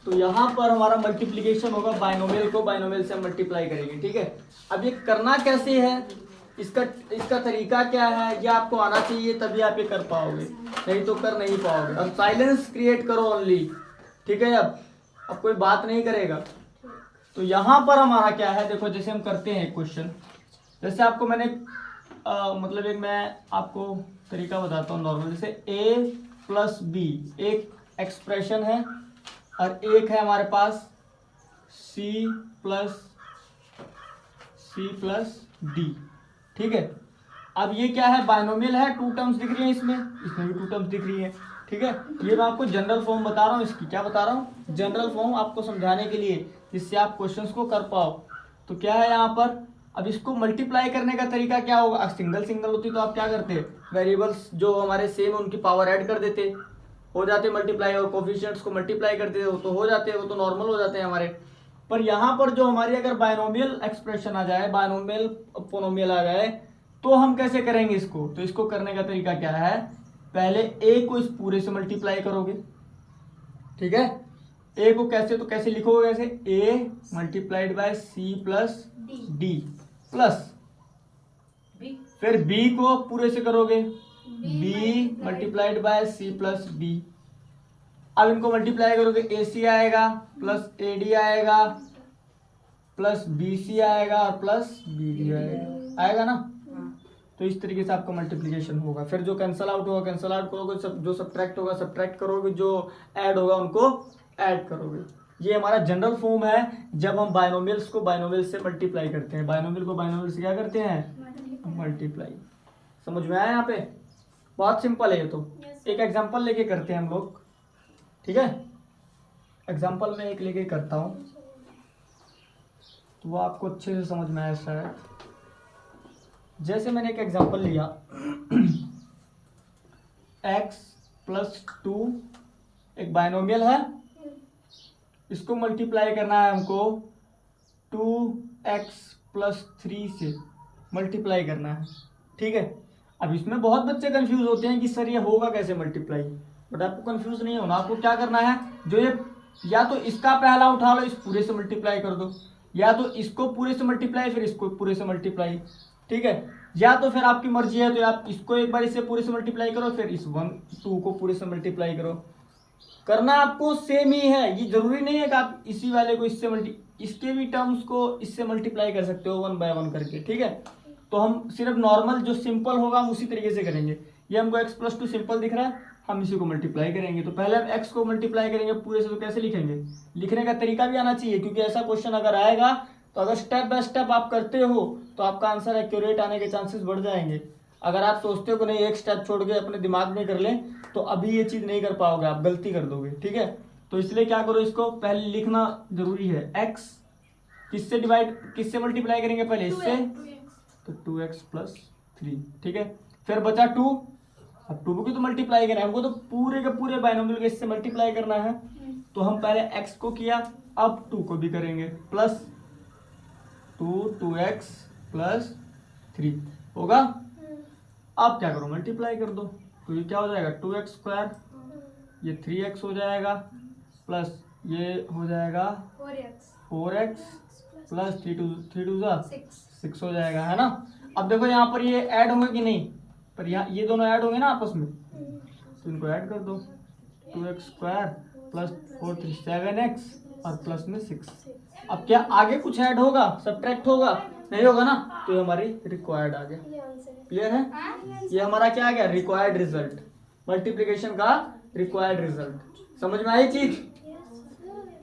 तो यहाँ पर हमारा मल्टीप्लिकेशन होगा, बाइनोमियल को बाइनोमियल से मल्टीप्लाई करेंगे। ठीक है, अब ये करना कैसे है, इसका तरीका क्या है, ये आपको आना चाहिए, तभी आप ये कर पाओगे, नहीं तो कर नहीं पाओगे। अब साइलेंस क्रिएट करो ओनली। ठीक है, अब कोई बात नहीं करेगा। तो यहाँ पर हमारा क्या है, देखो जैसे हम करते हैं क्वेश्चन, जैसे आपको मैंने मतलब एक मैं आपको तरीका बताता हूँ नॉर्मल। जैसे a प्लस बी एक एक्सप्रेशन है, और एक है हमारे पास c प्लस डी। ठीक है, अब ये क्या है, बाइनोमियल है, टू टर्म्स दिख रही है, इसमें भी टू टर्म्स दिख रही है। ठीक है, ये मैं आपको जनरल फॉर्म बता रहा हूँ इसकी, क्या बता रहा हूँ, जनरल फॉर्म आपको समझाने के लिए, जिससे आप क्वेश्चंस को कर पाओ। तो क्या है यहाँ पर, अब इसको मल्टीप्लाई करने का तरीका क्या होगा, सिंगल सिंगल होती तो आप क्या करते, वेरिएबल्स जो हमारे सेम उनकी पावर ऐड कर देते, हो जाते मल्टीप्लाई, और कोफिशिएंट्स को मल्टीप्लाई करते हो तो हो जाते, वो तो नॉर्मल हो जाते हैं हमारे। पर यहाँ पर जो हमारी अगर बायनोमियल एक्सप्रेशन आ जाए, बायनोमियल पोनोमियल आ जाए, तो हम कैसे करेंगे इसको। तो इसको करने का तरीका क्या है, पहले a को इस पूरे से मल्टीप्लाई करोगे। ठीक है, a को कैसे, तो कैसे लिखोगे, कैसे a multiplied by c plus D plus, फिर b को पूरे से करोगे b multiplied by c plus b। अब इनको मल्टीप्लाई करोगे, ac आएगा प्लस ad आएगा प्लस bc आएगा और प्लस bd आएगा ना। तो इस तरीके से आपका मल्टीप्लिकेशन होगा। फिर जो कैंसल आउट होगा कैंसल आउट करोगे, जो सब्ट्रैक्ट होगा सब्ट्रैक्ट करोगे, जो ऐड होगा उनको ऐड करोगे। ये हमारा जनरल फॉर्म है जब हम बाइनोमियल्स को बाइनोमियल से मल्टीप्लाई करते हैं। बाइनोमियल को बाइनोमियल से क्या करते हैं, मल्टीप्लाई। समझ में आया यहाँ पे, बहुत सिंपल है ये तो। एक एग्जांपल लेके करते हैं हम लोग। ठीक है, एग्जांपल में एक लेके करता हूँ तो वो आपको अच्छे से समझ में आया शायद। जैसे मैंने एक एग्जांपल लिया x प्लस 2 एक बाइनोमियल है, इसको मल्टीप्लाई करना है हमको 2x प्लस 3 से मल्टीप्लाई करना है। ठीक है, अब इसमें बहुत बच्चे कंफ्यूज होते हैं कि सर ये होगा कैसे मल्टीप्लाई, बट आपको कंफ्यूज नहीं होना। आपको क्या करना है, जो ये या तो इसका पहला उठा लो, इस पूरे से मल्टीप्लाई कर दो, या तो इसको पूरे से मल्टीप्लाई फिर इसको पूरे से मल्टीप्लाई। ठीक है, या तो फिर आपकी मर्जी है तो आप इसको एक बार इससे पूरे से मल्टीप्लाई करो, फिर इस 1 2 को पूरे से मल्टीप्लाई करो। करना आपको सेम ही है, ये जरूरी नहीं है कि आप इसी वाले को इससे इसके भी टर्म्स को इससे मल्टीप्लाई कर सकते हो 1 बाय 1 करके। ठीक है, तो हम सिर्फ नॉर्मल जो सिंपल होगा हम उसी तरीके से करेंगे। ये हमको x प्लस 2 सिंपल दिख रहा है, हम इसी को मल्टीप्लाई करेंगे। तो पहले हम x को मल्टीप्लाई करेंगे पूरे से, तो कैसे लिखेंगे, लिखने का तरीका भी आना चाहिए, क्योंकि ऐसा क्वेश्चन अगर आएगा तो अगर स्टेप बाय स्टेप आप करते हो तो आपका आंसर एक्यूरेट आने के चांसेस बढ़ जाएंगे। अगर आप सोचते हो कि नहीं एक स्टेप छोड़ के अपने दिमाग में कर लें, तो अभी ये चीज़ नहीं कर पाओगे, आप गलती कर दोगे। ठीक है, तो इसलिए क्या करो, इसको पहले लिखना जरूरी है। x किससे मल्टीप्लाई करेंगे, पहले इससे, तो 2x प्लस 3। ठीक है, फिर बचा 2, अब 2 को तो मल्टीप्लाई करना है हमको, तो पूरे के पूरे बाइनोमियल के इससे मल्टीप्लाई करना है। तो हम पहले x को किया, अब 2 को भी करेंगे, प्लस 2x प्लस 3 होगा। अब क्या करो, मल्टीप्लाई कर दो, तो ये क्या हो जाएगा 2x स्क्वायर, ये 3x हो जाएगा, प्लस ये हो जाएगा 4x प्लस 3 6 हो जाएगा, है ना। अब देखो यहाँ पर ये ऐड होंगे कि नहीं, पर यहाँ ये दोनों ऐड होंगे ना आपस में, तो इनको ऐड कर दो, 2x स्क्वायर प्लस 4 3 7x और प्लस में 6। अब क्या आगे कुछ ऐड होगा, सब्ट्रैक्ट होगा, नहीं होगा ना, तो ये हमारी रिक्वायर्ड आ गया। क्लियर है, ये हमारा क्या आ गया, रिक्वायर्ड रिजल्ट, मल्टीप्लिकेशन का रिक्वायर्ड रिजल्ट। समझ में आई चीज।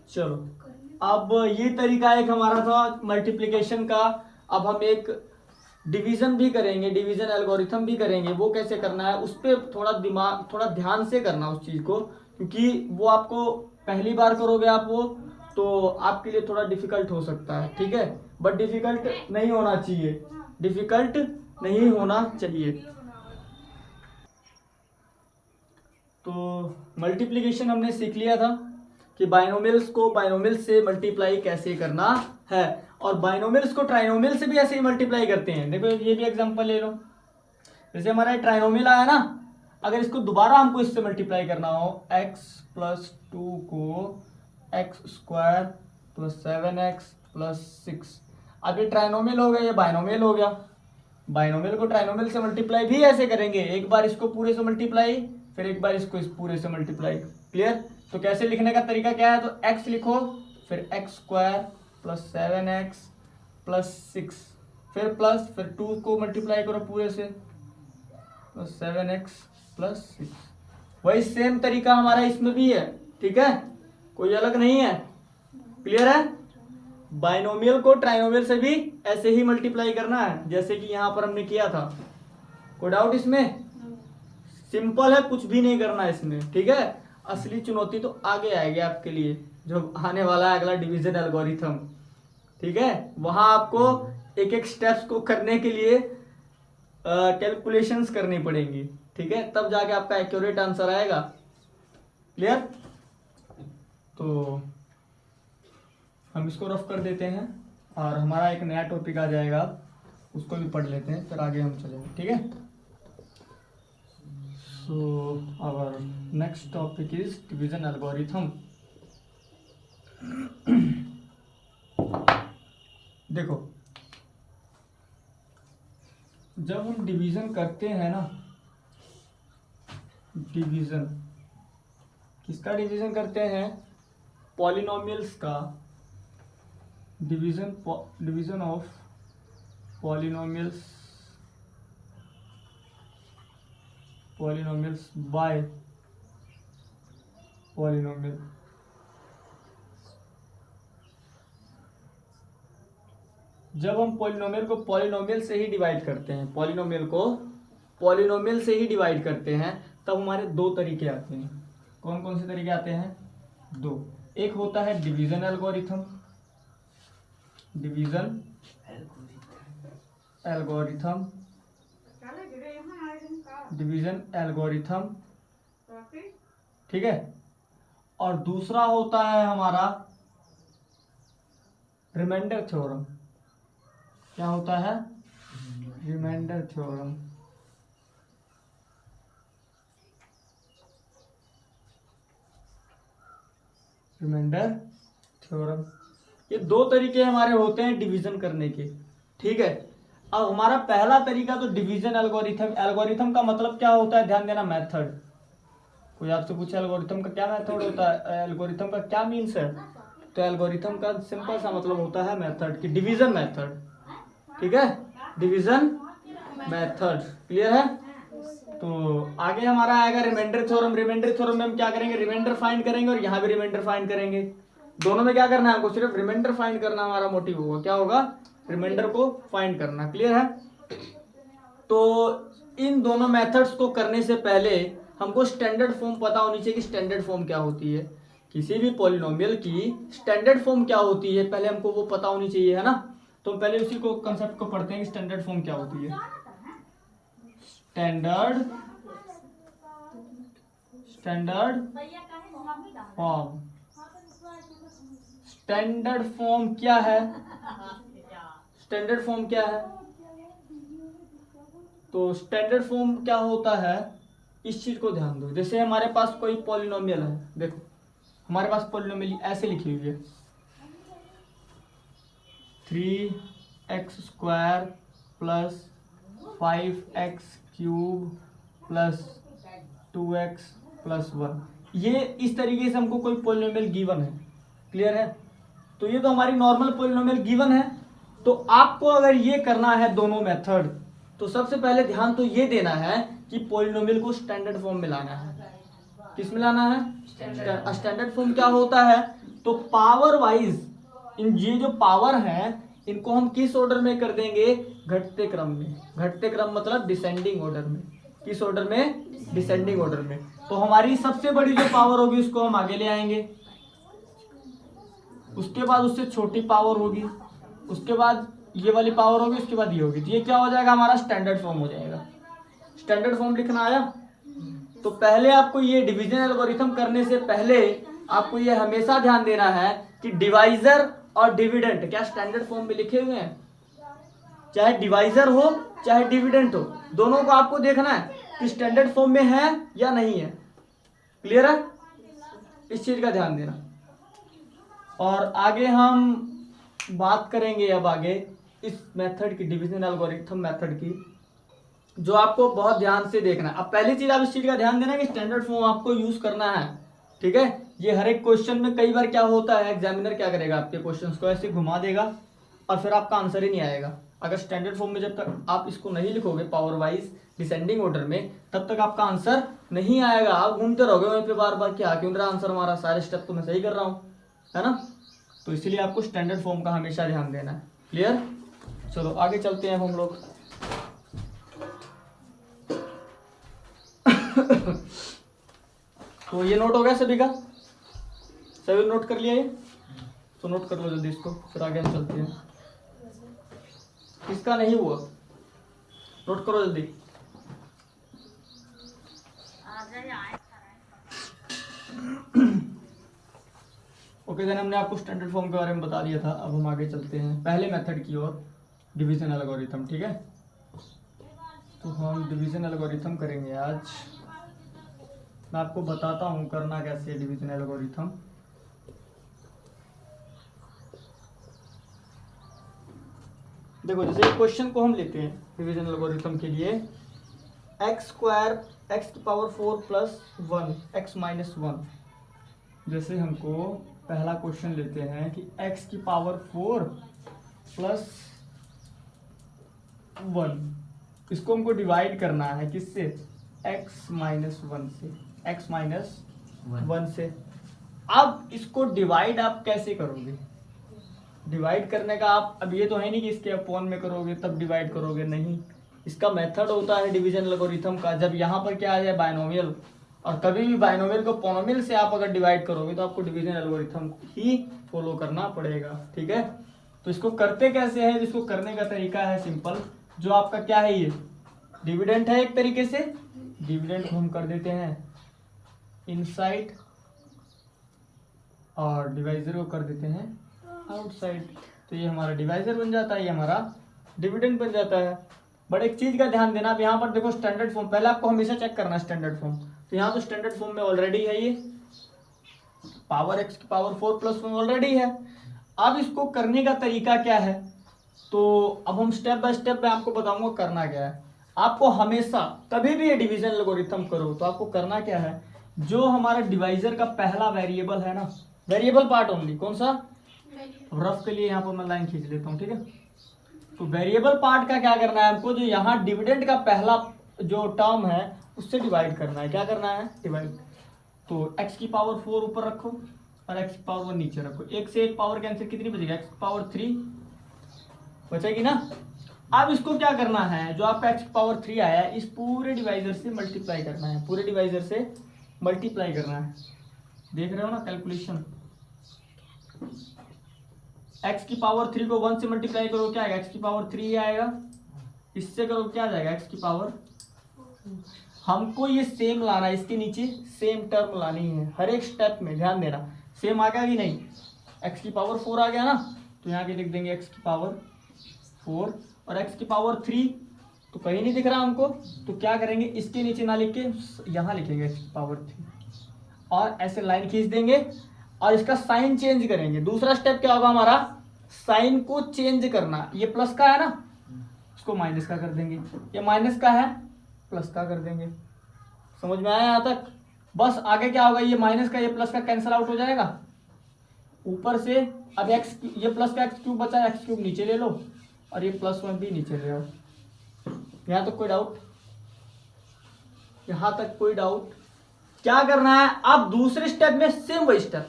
चलो, अब ये तरीका एक हमारा था मल्टीप्लिकेशन का। अब हम एक डिवीजन भी करेंगे, डिवीजन एल्गोरिथम भी करेंगे। वो कैसे करना है, उस पर थोड़ा ध्यान से करना उस चीज को, क्योंकि वो आपको पहली बार करोगे आप वो, तो आपके लिए थोड़ा डिफिकल्ट हो सकता है। ठीक है, बट डिफिकल्ट नहीं होना चाहिए, डिफिकल्ट नहीं होना चाहिए। तो मल्टीप्लिकेशन हमने सीख लिया था कि बाइनोमियल्स को बाइनोमियल से मल्टीप्लाई कैसे करना है, और बाइनोमियल्स को ट्राइनोमियल से भी ऐसे ही मल्टीप्लाई करते हैं। देखो ये भी एग्जांपल ले लो, जैसे हमारा ट्राइनोमियल आया ना, अगर इसको दोबारा हमको इससे मल्टीप्लाई करना हो, x प्लस 2 को x square plus 7x plus 6, अब ये ट्राइनोमियल हो गया, ये बाइनोमियल हो गया। बाइनोमियल को ट्राइनोमियल से मल्टीप्लाई भी ऐसे करेंगे, एक बार इसको पूरे से मल्टीप्लाई, फिर एक बार इसको इस पूरे से मल्टीप्लाई। क्लियर? तो कैसे लिखने का तरीका क्या है, तो x लिखो, फिर x square plus 7x plus 6, फिर प्लस, फिर 2 को मल्टीप्लाई करो पूरे से, प्लस 7x प्लस 6। वही सेम तरीका हमारा इसमें भी है, ठीक है, कोई अलग नहीं है। क्लियर है? बाइनोमियल को ट्राइनोमियल से भी ऐसे ही मल्टीप्लाई करना है जैसे कि यहां पर हमने किया था। कोई डाउट इसमें? सिंपल है, कुछ भी नहीं करना है इसमें, ठीक है। असली चुनौती तो आगे आएगी आपके लिए, जो आने वाला है अगला डिवीजन एल्गोरिथम, ठीक है। वहां आपको एक एक स्टेप्स को करने के लिए कैलकुलेशंस करनी पड़ेंगी, ठीक है, तब जाके आपका एक्यूरेट आंसर आएगा। क्लियर? तो हम इसको रफ कर देते हैं और हमारा एक नया टॉपिक आ जाएगा, उसको भी पढ़ लेते हैं, फिर आगे हम चलेंगे, ठीक है। So our next topic is division algorithm. देखो, जब हम डिवीजन करते हैं ना, डिवीजन किसका डिवीजन करते हैं, पॉलिनोमियल्स का division, division of polynomials, polynomials by polynomial. जब हम पॉलिनोमियल को पॉलिनोमियल से ही डिवाइड करते हैं, पॉलिनोमियल को पॉलिनोमियल से ही डिवाइड करते हैं, तब हमारे दो तरीके आते हैं। कौन कौन से तरीके आते हैं? दो। एक होता है division algorithm, division algorithm, division algorithm, ठीक है। और दूसरा होता है हमारा रिमाइंडर थ्योरम। क्या होता है? Remainder theorem. रिमाइंडर थ्योरम, ये दो तरीके हमारे होते हैं डिवीजन करने के, ठीक है। अब हमारा पहला तरीका तो डिवीजन एल्गोरिथम। एल्गोरिथम का मतलब क्या होता है, ध्यान देना, मेथड। कोई आपसे पूछे एल्गोरिथम का क्या मेथड होता है, एल्गोरिथम का क्या मीन्स है, तो एल्गोरिथम का सिंपल सा मतलब होता है मेथड की, डिवीजन मेथड, ठीक है, डिवीजन मेथड। क्लियर है? तो आगे हमारा आएगा रिमाइंडर थ्योरम। रिमाइंडर थ्योरम में हम क्या करेंगे, रिमाइंडर फाइंड करेंगे और यहाँ भी रिमाइंडर फाइंड करेंगे। दोनों में क्या करना है हमको, सिर्फ रिमाइंडर फाइंड करना हमारा मोटिव होगा। क्या होगा? रिमाइंडर को फाइंड करना। क्लियर है? तो इन दोनों मेथड्स को करने से पहले हमको स्टैंडर्ड फॉर्म पता होनी चाहिए कि स्टैंडर्ड फॉर्म क्या होती है, किसी भी पॉलिनोमियल की स्टैंडर्ड फॉर्म क्या होती है, पहले हमको वो पता होनी चाहिए, है ना। तो पहले उसी को कंसेप्ट को पढ़ते हैं कि स्टैंडर्ड फॉर्म क्या होती है। स्टैंडर्ड फॉर्म, स्टैंडर्ड फॉर्म क्या है, स्टैंडर्ड फॉर्म क्या है, तो स्टैंडर्ड फॉर्म क्या होता है, इस चीज को ध्यान दो। जैसे हमारे पास कोई पॉलिनोमियल है, देखो हमारे पास पॉलिनोमियल ऐसे लिखी हुई है, 3x square plus 5x cube plus 2x plus 1, ये इस तरीके से हमको कोई पॉलिनोमियल गिवन है। क्लियर है? तो ये तो हमारी नॉर्मल पॉलिनोमियल गिवन है। तो आपको अगर ये करना है दोनों मेथड, तो सबसे पहले ध्यान तो ये देना है कि पॉलिनोमियल को स्टैंडर्ड फॉर्म में लाना है। किस में लाना है? स्टैंडर्ड फॉर्म क्या होता है, तो पावर वाइज इन ये जो पावर है इनको हम किस ऑर्डर में कर देंगे, घटते क्रम में। घटते क्रम मतलब डिसेंडिंग ऑर्डर में। किस ऑर्डर में? डिसेंडिंग ऑर्डर में। तो हमारी सबसे बड़ी जो पावर होगी उसको हम आगे ले आएंगे, उसके बाद उससे छोटी पावर होगी, उसके बाद ये वाली पावर होगी, उसके बाद ये होगी। तो ये क्या हो जाएगा, हमारा स्टैंडर्ड फॉर्म हो जाएगा। स्टैंडर्ड फॉर्म लिखना आया? तो पहले आपको ये डिवीजन एल्गोरिथम करने से पहले आपको ये हमेशा ध्यान देना है कि डिवाइजर और डिविडेंट क्या स्टैंडर्ड फॉर्म में लिखे हुए हैं। चाहे डिवाइजर हो चाहे डिविडेंट हो, दोनों को आपको देखना है। कि स्टैंडर्ड फॉर्म में है या नहीं है। क्लियर है, इस चीज का ध्यान देना। और आगे हम बात करेंगे अब आगे इस मेथड की, डिवीजन एल्गोरिथम मेथड की, जो आपको बहुत ध्यान से देखना है। अब पहली चीज आप इस चीज का ध्यान देना कि स्टैंडर्ड फॉर्म आपको यूज करना है, ठीक है। ये हर एक क्वेश्चन में कई बार क्या होता है, एग्जामिनर क्या करेगा, आपके क्वेश्चंस को ऐसे घुमा देगा और फिर आपका आंसर ही नहीं आएगा। अगर स्टैंडर्ड फॉर्म में जब तक आप इसको नहीं लिखोगे पावर वाइज डिसेंडिंग ऑर्डर में, तब तक आपका आंसर नहीं आएगा। आप घूमते रहोगे वहीं पे बार बार, क्या क्यों रहा आंसर हमारा, सारे स्टेप तो मैं सही कर रहा हूँ, है ना। तो इसलिए आपको स्टैंडर्ड फॉर्म का हमेशा ध्यान देना है। क्लियर, चलो आगे चलते हैं हम लोग। तो ये नोट हो गया सभी का, सभी नोट कर लिया ये, तो नोट कर लो जल्दी इसको, फिर आगे हम चलते हैं। इसका नहीं हुआ, नोट करो जल्दी। ओके देन, हमने आपको स्टैंडर्ड फॉर्म के बारे में बता दिया था। अब हम आगे चलते हैं पहले मेथड की ओर, डिवीजन एल्गोरिथम, ठीक है। तो हम डिवीजन एल्गोरिथम करेंगे आज। मैं आपको बताता हूँ करना कैसे है डिवीजन एल्गोरिथम। देखो जैसे क्वेश्चन को हम लेते हैं डिवीजन एल्गोरिथम के लिए, एक्स स्क्वायर एक्स की पावर 4 प्लस 1 एक्स माइनस 1। जैसे हमको पहला क्वेश्चन लेते हैं कि x की पावर 4 प्लस 1, इसको हमको डिवाइड करना है किससे, x माइनस 1 से, x माइनस 1 से। अब इसको डिवाइड आप कैसे करोगे, डिवाइड करने का आप, अब ये तो है नहीं कि इसके अपॉन में करोगे तब डिवाइड करोगे, नहीं। इसका मेथड होता है डिवीजन एल्गोरिथम का, जब यहाँ पर क्या आ जाए बायनोमियल, और कभी भी बायनोमियल को पोनोमियल से आप अगर डिवाइड करोगे तो आपको डिवीजन एल्गोरिथम ही फॉलो करना पड़ेगा, ठीक है। तो इसको करते कैसे है, इसको करने का तरीका है सिंपल। जो आपका क्या है, ये डिविडेंड है एक तरीके से, डिविडेंड को हम कर देते हैं इनसाइड और डिवाइजर को कर देते हैं आउटसाइड। तो ये हमारा डिवाइजर बन जाता है, ये हमारा डिविडेंड बन जाता है। बट एक चीज का ध्यान देना, आप यहाँ पर देखो स्टैंडर्ड फॉर्म, पहले आपको हमेशा चेक करना स्टैंडर्ड फॉर्म। तो यहाँ तो स्टैंडर्ड फॉर्म में ऑलरेडी है, ये पावर x की पावर 4 प्लस 1 ऑलरेडी है। अब इसको करने का तरीका क्या है, तो अब हम स्टेप बाय स्टेप मैं आपको बताऊंगा करना क्या है। आपको हमेशा कभी भी ये डिवीजन एल्गोरिथम करो तो आपको करना क्या है, जो हमारा डिवाइजर का पहला वेरिएबल है ना, वेरिएबल पार्ट ओनली, कौन सा, रफ के लिए यहाँ पर मैं लाइन खींच लेता हूँ, ठीक है। तो वेरिएबल पार्ट का क्या करना है हमको, जो यहाँ डिविडेंड का पहला जो टर्म है उससे डिवाइड करना है। क्या करना है, डिवाइड। तो x की पावर 4 ऊपर रखो और x की पावर 1 नीचे रखो, एक से एक पावर कैंसिल, कितनी बचेगी, x की पावर 3 बचेगी ना। अब इसको क्या करना है, जो आपका x की पावर 3 आया है, इस पूरे डिवाइजर से मल्टीप्लाई करना है, पूरे डिवाइजर से मल्टीप्लाई करना है। देख रहे हो ना कैलकुलेशन, x की पावर 3 को 1 से मल्टीप्लाई करो, क्या आएगा, x की पावर 3 ही आएगा। इससे करो, क्या आ जाएगा, x की पावर, हमको ये सेम लाना है, इसके नीचे सेम टर्म लानी है हर एक स्टेप में, ध्यान देना। सेम आ गया कि नहीं, x की पावर 4 आ गया ना, तो यहाँ के लिख देंगे x की पावर 4, और x की पावर 3 तो कहीं नहीं दिख रहा हमको, तो क्या करेंगे, इसके नीचे ना लिख के यहाँ लिखेंगे x की पावर 3 और ऐसे लाइन खींच देंगे और इसका साइन चेंज करेंगे। दूसरा स्टेप क्या होगा हमारा, साइन को चेंज करना। ये प्लस का है ना, इसको माइनस का कर देंगे, ये माइनस का है प्लस का कर देंगे। समझ में आया यहाँ तक, बस आगे क्या होगा, ये माइनस का ये प्लस का कैंसिल आउट हो जाएगा ऊपर से। अब एक्स, ये प्लस का एक्स क्यूब बचा है, एक्स क्यूब नीचे ले लो और ये प्लस 1 भी नीचे ले आओ। यहाँ तक कोई डाउट, यहाँ तक कोई डाउट। क्या करना है, अब दूसरे स्टेप में सेम वही स्टेप,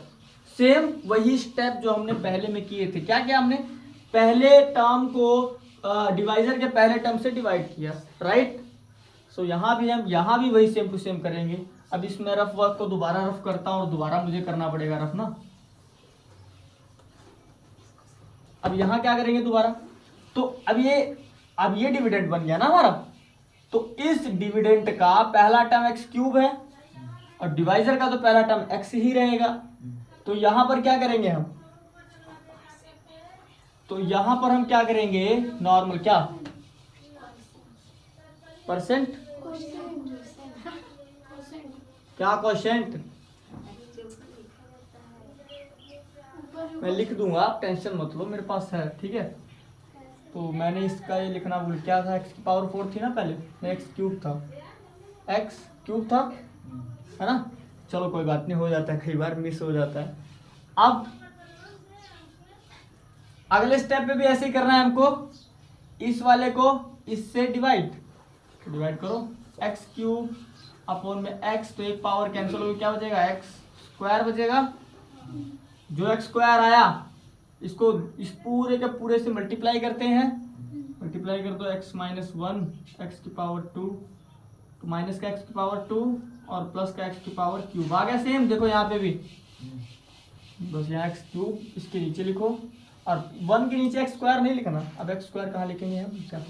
सेम वही स्टेप जो हमने पहले में किए थे। क्या किया हमने, पहले टर्म को डिवाइजर के पहले टर्म से डिवाइड किया, राइट। सो यहाँ भी हम यहाँ भी वही सेम टू सेम करेंगे। अब इसमें रफ वर्क को दोबारा रफ करता हूँ और दोबारा मुझे करना पड़ेगा रफ ना। अब यहाँ क्या करेंगे दोबारा, तो अब ये डिविडेंड बन गया ना हमारा, तो इस डिविडेंड का पहला टर्म एक्स क्यूब है और डिवाइजर का तो पहला टर्म एक्स ही रहेगा। तो यहां पर क्या करेंगे हम, तो यहां पर हम क्या करेंगे, नॉर्मल क्या, परसेंट क्या क्वोशिएंट? मैं लिख दूंगा, आप टेंशन मत लो, मेरे पास है, ठीक है। तो मैंने इसका ये लिखना भूल, क्या था, एक्स की पावर 4 थी ना पहले, एक्स क्यूब था, एक्स क्यूब था, है ना। चलो कोई बात नहीं, हो जाता है, कई बार मिस हो जाता है। अब अगले स्टेप पे भी ऐसे ही करना है हमको, इस वाले को इससे डिवाइड करो, एक्स क्यूब अपॉन में एक्स, तो एक पावर कैंसिल होगी, क्या बचेगा, एक्स स्क्वायर बचेगा। जो एक्स स्क्वायर आया इसको इस पूरे के पूरे से मल्टीप्लाई करते हैं, मल्टीप्लाई कर दो, एक्स माइनस 1 एक्स की पावर 2, तो माइनस का एक्स की पावर 2 और प्लस का एक्स की पावर क्यूब आ गया सेम। देखो यहाँ पे भी बस यहाँ एक्स क्यूब इसके नीचे लिखो, और 1 के नीचे एक्स स्क्वायर नहीं लिखना। अब एक्स स्क्वायर कहाँ लिखेंगे हम, क्या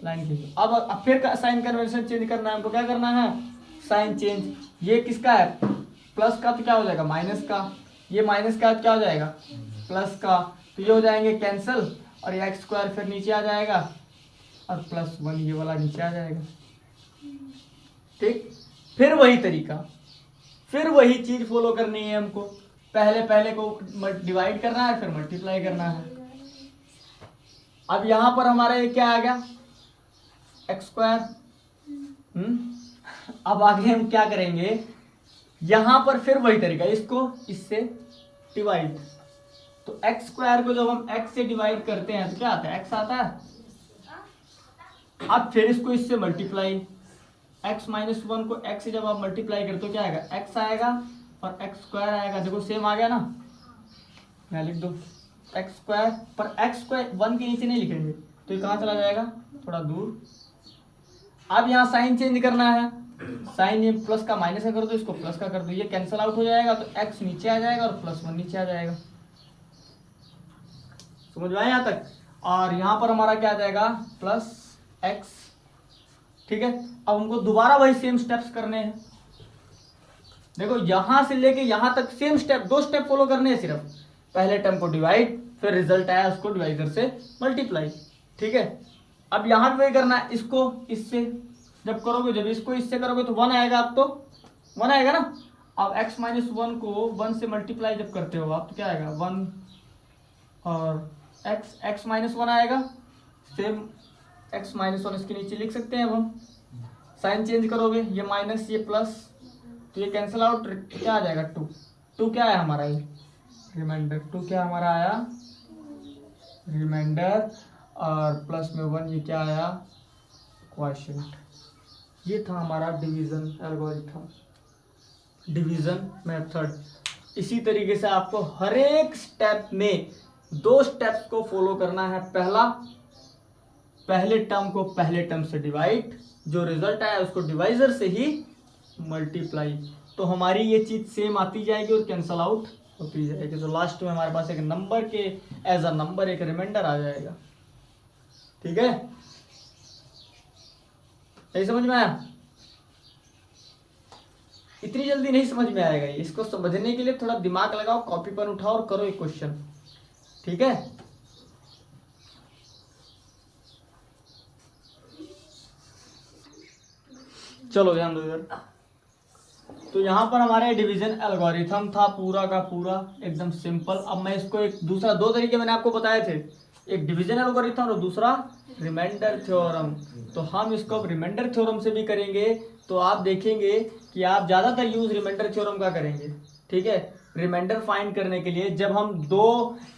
लाइन खींचो। अब फिर साइन कन्वेंशन चेंज करना है हमको, क्या करना है, साइन चेंज। ये किसका है, प्लस का, तो क्या हो जाएगा माइनस का, ये माइनस का क्या हो जाएगा प्लस का, तो ये हो जाएंगे कैंसिल, और ये एक्स स्क्वायर फिर नीचे आ जाएगा, और प्लस 1 ये वाला नीचे आ जाएगा, ठीक। फिर वही तरीका, फिर वही चीज फॉलो करनी है हमको, पहले को डिवाइड करना है, फिर मल्टीप्लाई करना है। अब यहां पर हमारा ये क्या आ गया, एक्स स्क्वायर। अब आगे हम क्या करेंगे, यहां पर फिर वही तरीका, इसको इससे डिवाइड, तो एक्स स्क्वायर को जब हम एक्स से डिवाइड करते हैं तो क्या आता है, एक्स आता है। अब फिर इसको इससे मल्टीप्लाई, एक्स माइनस 1 को एक्स से जब आप मल्टीप्लाई करते हो क्या आएगा, एक्स आएगा और एक्स स्क्वायर आएगा, देखो सेम आ गया ना, मैं लिख दो एक्स स्क्वायर, पर एक्स स्क्वायर 1 के नीचे नहीं लिखेंगे, तो ये कहाँ चला जाएगा, थोड़ा दूर। अब यहाँ साइन चेंज करना है, साइन ये प्लस का माइनस का कर दो, इसको प्लस का कर दो, ये कैंसिल आउट हो जाएगा, तो एक्स नीचे आ जाएगा और प्लस 1 नीचे आ जाएगा, समझ में आया यहाँ तक। और यहाँ पर हमारा क्या आ जाएगा, प्लस एक्स, ठीक है। अब हमको दोबारा वही सेम स्टेप्स करने हैं, देखो यहां से लेके यहां तक सेम स्टेप, 2 स्टेप फॉलो करने हैं सिर्फ, पहले टर्म को डिवाइड, फिर रिजल्ट आया उसको डिवाइडर से मल्टीप्लाई, ठीक है। अब यहां भी वही करना है, इसको इससे जब करोगे, जब इसको इससे करोगे तो 1 आएगा, अब तो 1 आएगा ना। अब x माइनस 1 को 1 से मल्टीप्लाई जब करते हो आप तो क्या आएगा 1, और x माइनस 1 आएगा, सेम x माइनस 1 इसके नीचे लिख सकते हैं। अब हम साइन चेंज करोगे, ये माइनस ये प्लस, तो ये कैंसिल आउट, क्या आ जाएगा 2 क्या है हमारा, ये रिमाइंडर 2 क्या हमारा आया, रिमाइंडर, और प्लस में 1 ये क्या आया, क्वोशिएंट। ये था हमारा डिवीजन एल्गोरिथम, डिवीजन मेथड। इसी तरीके से आपको हर एक स्टेप में 2 स्टेप्स को फॉलो करना है। पहला, पहले टर्म को पहले टर्म से डिवाइड, जो रिजल्ट आया उसको डिवाइजर से ही मल्टीप्लाई, तो हमारी ये चीज सेम आती जाएगी और कैंसल आउट होती जाएगी। तो लास्ट में हमारे पास एक नंबर के एज अ नंबर एक रिमाइंडर आ जाएगा, ठीक है। नहीं समझ में आया, इतनी जल्दी नहीं समझ में आएगा ये, इसको समझने के लिए थोड़ा दिमाग लगाओ, कॉपी पेन उठाओ और करो एक क्वेश्चन, ठीक है। चलो ध्यान दो इधर। तो यहाँ पर हमारे डिवीजन एल्गोरिथम था पूरा का पूरा एकदम सिंपल। अब मैं इसको एक दूसरा, 2 तरीके मैंने आपको बताए थे, एक डिवीजन एल्गोरिथम और दूसरा रिमाइंडर थ्योरम। तो हम इसको अब रिमाइंडर थ्योरम से भी करेंगे, तो आप देखेंगे कि आप ज़्यादातर यूज रिमाइंडर थ्योरम का करेंगे, ठीक है। रिमाइंडर फाइंड करने के लिए जब हम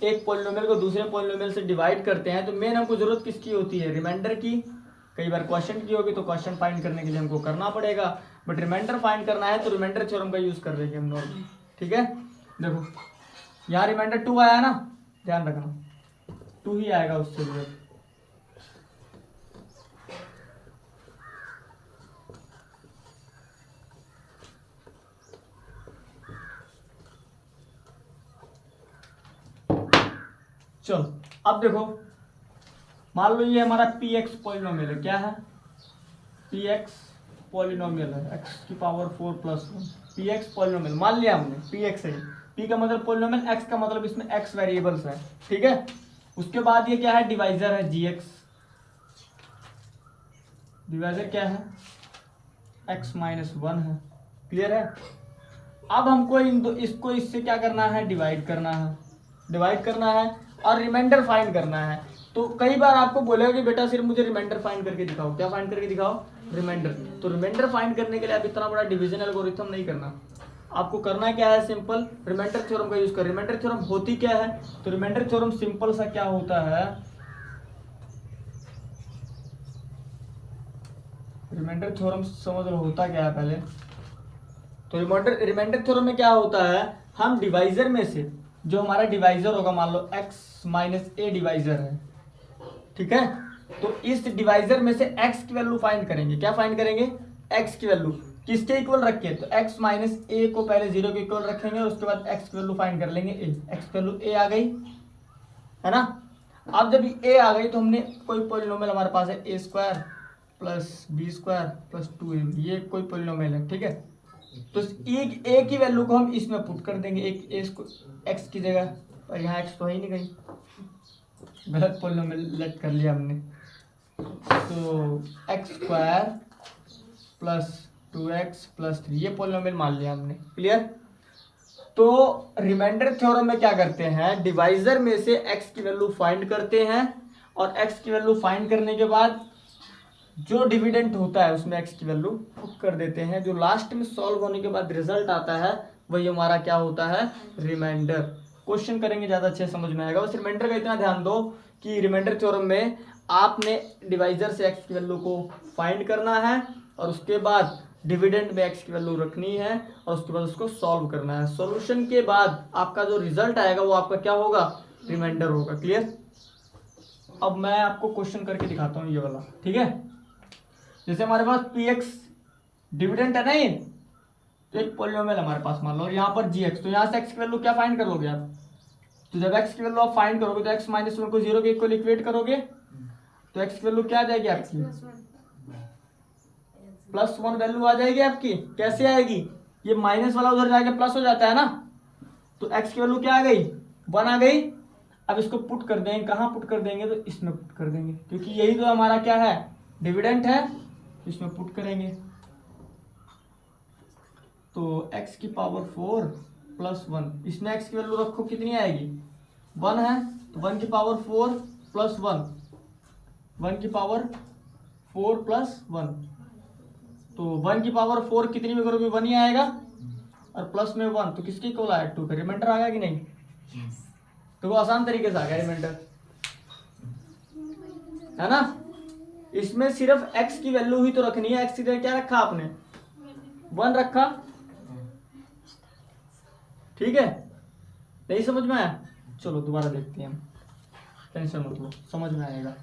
एक पॉलिनोमियल को दूसरे पॉलिनोमियल से डिवाइड करते हैं तो मेन हमको जरूरत किसकी होती है, रिमाइंडर की। कई बार क्वेश्चन की होगी तो क्वेश्चन फाइंड करने के लिए हमको करना पड़ेगा, बट रिमाइंडर फाइंड करना है तो रिमाइंडर थ्योरम का यूज कर लेंगे हम नॉर्मली, ठीक है। देखो यहाँ रिमाइंडर 2 आया ना, ध्यान रखना 2 ही आएगा उससे भी। चलो अब देखो, मान लो ये हमारा px पॉलिनोमियल है, क्या है px पॉलिनोमियल है, x की पावर 4 प्लस 1, px पॉलिनोमियल मान लिया हमने, px है, p का मतलब पॉलिनोमियल, x का मतलब इसमें x वेरिएबल्स है, ठीक है। उसके बाद ये क्या है, डिवाइजर है gx, डिवाइजर क्या है x माइनस 1 है। क्लियर है? अब हमको इसको इससे क्या करना है, डिवाइड करना है, डिवाइड करना है और रिमाइंडर फाइंड करना है। तो कई बार आपको बोलेगा कि बेटा सिर्फ मुझे रिमाइंडर फाइंड करके दिखाओ। क्या फाइंड करके दिखाओ? रिमाइंडर। तो रिमाइंडर फाइंड करने के लिए आप इतना बड़ा डिवीजन एल्गोरिथम नहीं करना, आपको करना क्या है, सिंपल रिमाइंडर थ्योरम का यूज कर। रिमाइंडर थ्योरम होती क्या है? तो रिमाइंडर थ्योरम सिंपल सा क्या होता है, रिमाइंडर थ्योरम समझ लो होता क्या है पहले। तो रिमाइंडर थ्योरम में क्या होता है, हम डिवाइजर में से जो हमारा डिवाइजर होगा, मान लो x माइनस ए डिवाइजर है, ठीक है, तो इस डिवाइजर में से x की वैल्यू फाइंड करेंगे। क्या फाइंड करेंगे? x की वैल्यू किसके इक्वल रखे, तो x माइनस ए को पहले 0 के इक्वल रखेंगे, उसके बाद x की वैल्यू फाइंड कर लेंगे a। x की वैल्यू a आ गई है ना। अब जब a आ गई तो हमने कोई पॉलिनोमियल हमारे पास है a square plus B square plus 2ab, ये कोई पॉलिनोमियल है, ठीक है। तो एक a की वैल्यू को हम इसमें पुट कर देंगे, एक x की जगह, और यहाँ x तो है ही नहीं कहीं, गलत पॉलिनोमियल लेट कर लिया हमने। तो x square plus 2x plus 3 ये पॉलिनोमियल मान लिया हमने। क्लियर? तो रिमाइंडर थ्योरम में क्या करते हैं, डिवाइजर में से x की वैल्यू फाइंड करते हैं और x की वैल्यू फाइंड करने के बाद जो डिविडेंट होता है उसमें x की वैल्यू पुट कर देते हैं। जो लास्ट में सॉल्व होने के बाद रिजल्ट आता है वही हमारा क्या होता है, रिमाइंडर। क्वेश्चन करेंगे ज़्यादा अच्छे समझ में आएगा। बस रिमाइंडर का इतना ध्यान दो कि रिमाइंडर थ्योरम में आपने डिवाइजर से x की वैल्यू को फाइंड करना है और उसके बाद डिविडेंड में x की वैल्यू रखनी है और उसके बाद उसको सॉल्व करना है। सॉल्यूशन के बाद आपका जो रिजल्ट आएगा वो आपका क्या होगा, रिमाइंडर होगा। क्लियर? अब मैं आपको क्वेश्चन करके दिखाता हूँ ये वाला, ठीक है। जैसे हमारे पास px डिविडेंड है नहीं, तो एक पॉलिनोमियल हमारे पास मान लो, और यहाँ पर gx, तो यहाँ से x की वैल्यू क्या फाइंड करोगे आप, तो जब x की वैल्यू आप फाइंड करोगे तो x माइनस 1 को 0 के इक्वल इक्वेट करोगे, तो x की वैल्यू क्या आ जाएगी आपकी, प्लस 1 वैल्यू आ जाएगी आपकी। कैसे आएगी, ये माइनस वाला उधर जाके प्लस हो जाता है ना, तो x की वैल्यू क्या आ गई, 1 आ गई। अब इसको पुट कर देंगे, कहाँ पुट कर देंगे, तो इसमें पुट कर देंगे, क्योंकि यही तो हमारा क्या है, डिविडेंट है, इसमें पुट करेंगे। तो x की पावर 4 प्लस 1, इसमें x की वैल्यू रखो, कितनी आएगी, 1 है, तो 1 की पावर 4 प्लस 1, 1 की पावर 4 प्लस 1, तो 1 की पावर 4 कितनी में करोगे, 1 ही आएगा, और प्लस में 1, तो किसके इक्वल आया, 2 का। रिमाइंडर आ गया कि नहीं, तो वो आसान तरीके से आ गया रिमाइंडर, है ना। इसमें सिर्फ x की वैल्यू ही तो रखनी है। x की जगह क्या रखा आपने, 1 रखा, ठीक है। नहीं समझ में आया, चलो दोबारा देखते हैं हम, टेंशन मत लो, समझ में आएगा।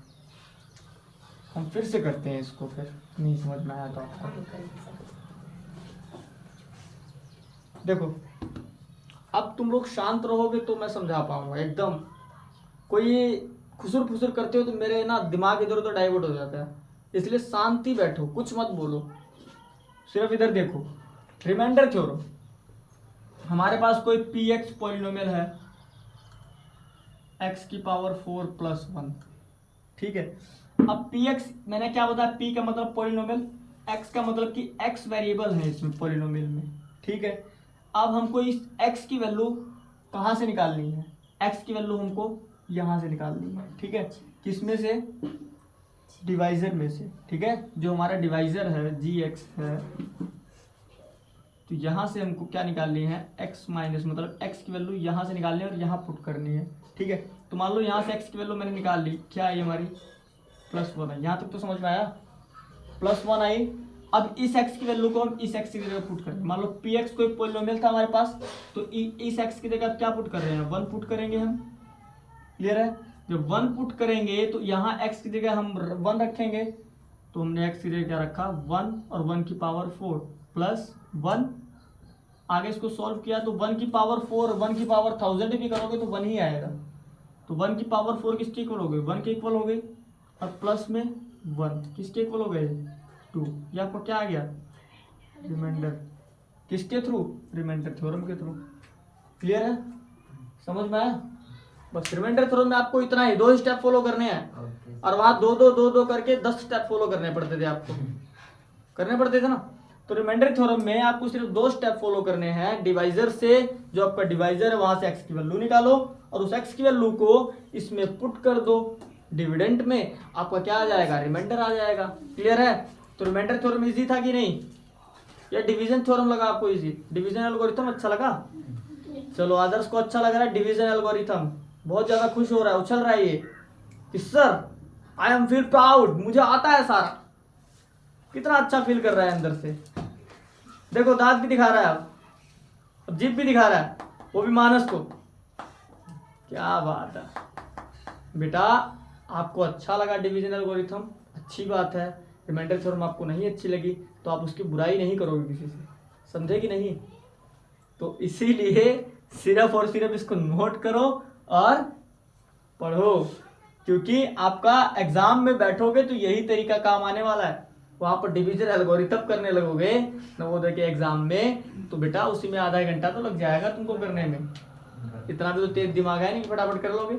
हम फिर से करते हैं इसको, फिर नहीं समझ में आया तो आपको देखो, अब तुम लोग शांत रहोगे तो मैं समझा पाऊंगा एकदम। कोई खुसुर फुसुर करते हो तो मेरे ना दिमाग इधर उधर डाइवर्ट हो जाता है, इसलिए शांति बैठो, कुछ मत बोलो, सिर्फ इधर देखो। रिमाइंडर थ्योरम, हमारे पास कोई px पॉलिनोमियल है, x की पावर 4 प्लस 1, ठीक है। अब px मैंने क्या बताया, p का मतलब पॉलिनोमियल, x का मतलब कि x वेरिएबल है इसमें पॉलिनोमियल में, ठीक है। अब हमको इस x की वैल्यू कहाँ से निकालनी है, x की वैल्यू हमको यहाँ से निकालनी है, ठीक है। किसमें से, डिवाइजर में से, ठीक है। जो हमारा डिवाइजर है gx है, तो यहाँ से हमको क्या निकालनी है, x माइनस, मतलब x की वैल्यू यहाँ से निकालनी है और यहाँ पुट करनी है, ठीक है। तो मान लो यहाँ से x की वैल्यू मैंने निकाल ली, क्या आई हमारी, प्लस 1 है। यहाँ तक तो समझ में आया, प्लस 1 आई। अब इस x की वैल्यू को हम इस x की जगह पुट करेंगे। मान लो px कोई पॉलिनोमियल था हमारे पास, तो इस x की जगह क्या पुट कर रहे हैं, 1 पुट करेंगे हम। क्लियर है? जब 1 पुट करेंगे तो यहाँ x की जगह हम 1 रखेंगे, तो हमने x की जगह क्या रखा, 1, और 1 की पावर 4 प्लस 1। आगे इसको सॉल्व किया तो 1 की पावर 4, 1 की पावर 1000 भी करोगे तो 1 ही आएगा। तो 1 की पावर 4 किसके इक्वल हो गई, 1 के इक्वल हो गई, और प्लस में 1 किसके इक्वल हो गए, 2। ये आपको क्या आ गया, रिमाइंडर। किसके थ्रू, रिमाइंडर थ्योरम के थ्रू। क्लियर है, समझ में आया। बस रिमाइंडर थ्योरम में आपको इतना ही 2 स्टेप फॉलो करने हैं, और वहाँ 2 2 2 2 करके 10 स्टेप फॉलो करने पड़ते थे आपको, करने पड़ते थे ना। तो रिमाइंडर थ्योरम में आपको सिर्फ 2 स्टेप फॉलो करने हैं। डिवाइजर से, जो आपका डिवाइजर है वहां से x की वैल्यू निकालो और उस x की वैल्यू को इसमें पुट कर दो डिविडेंट में, आपका क्या आ जाएगा, रिमाइंडर आ जाएगा। क्लियर है? तो रिमाइंडर थ्योरम इजी था कि नहीं, या डिवीजन थ्योरम लगा आपको इजी? डिवीजन एल्गोरिथम अच्छा लगा? चलो आदर्श को अच्छा लग रहा है डिवीजन एल्गोरिथम, बहुत ज्यादा खुश हो रहा है, उछल रहा है ये कि sir I am feel proud, मुझे आता है सारा। कितना अच्छा फील कर रहा है अंदर से। देखो दांत भी दिखा रहा है, अब जीभ भी दिखा रहा है, वो भी मानस को। क्या बात है बेटा, आपको अच्छा लगा डिवीजन एल्गोरिथम, अच्छी बात है। रिमाइंडर थ्योरम आपको नहीं अच्छी लगी तो आप उसकी बुराई नहीं करोगे किसी से, समझे कि नहीं? तो इसीलिए सिर्फ और सिर्फ इसको नोट करो और पढ़ो, क्योंकि आपका एग्जाम में बैठोगे तो यही तरीका काम आने वाला है। वहां पर डिवीजन एल्गोरिथम करने लगोगे नवोदय के एग्जाम में तो बेटा उसी में आधा घंटा तो लग जाएगा तुमको करने में। इतना भी तो तेज दिमाग है नहीं कि फटाफट कर लोगे।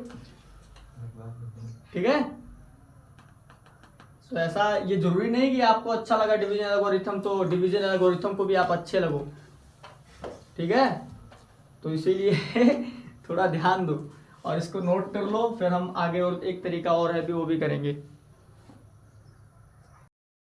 ठीक है? तो ऐसा ये जरूरी नहीं कि आपको अच्छा लगा डिवीजन एल्गोरिथम तो डिवीजन एल्गोरिथम को भी आप अच्छे लगो। ठीक है? तो इसीलिए थोड़ा ध्यान दो और इसको नोट कर लो, फिर हम आगे और एक तरीका और है भी वो भी करेंगे।